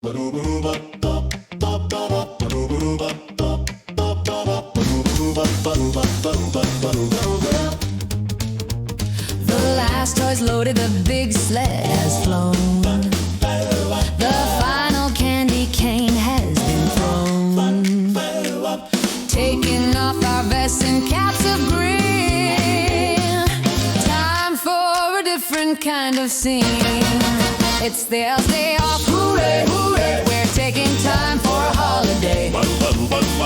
The last toys loaded, the big sled has flown. The final candy cane has been thrown. Taking off our vests and caps of green. Time for a different kind of scene. It's the Elves Day Off, hooray, hooray. We're taking time for a holiday.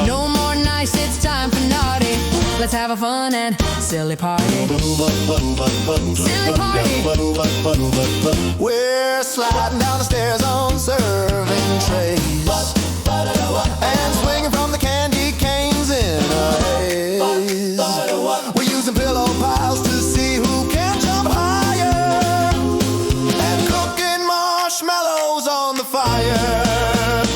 No more nice, it's time for naughty. Let's have a fun and silly party. Silly party. We're sliding down the stairs on serving trays and swinging from the candy canes in a haze. We're using pillow piles to see who can jump higher and cooking marshmallows on the fire.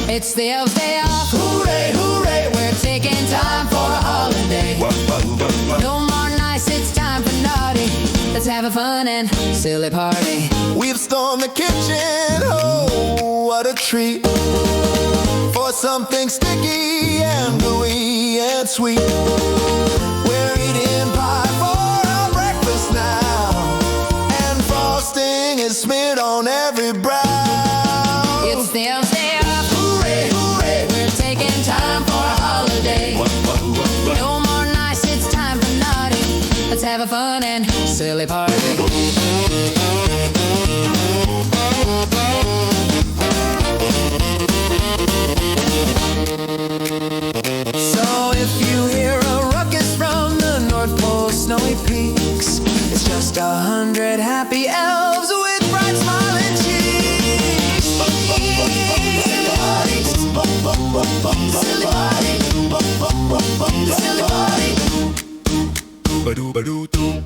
It's the Elves Day Off, hooray, hooray. We're taking time for a holiday. No more nice, it's time for naughty. Let's have a fun and silly party. We've stormed the kitchen, oh, what a treat, for something sticky and gooey and sweet. We're eating pie for our breakfast now, and frosting is smeared on every brow. It's the Elves Day Off, hooray, hooray. We're taking time for a holiday. No more nice, it's time for naughty. Let's have a fun and silly party. So if you hear a ruckus from the North Pole snowy peaks, it's just 100 happy elves with bright smiling cheeks. Silly party. Silly party. Silly party. Ba-doo-ba-doo-doo.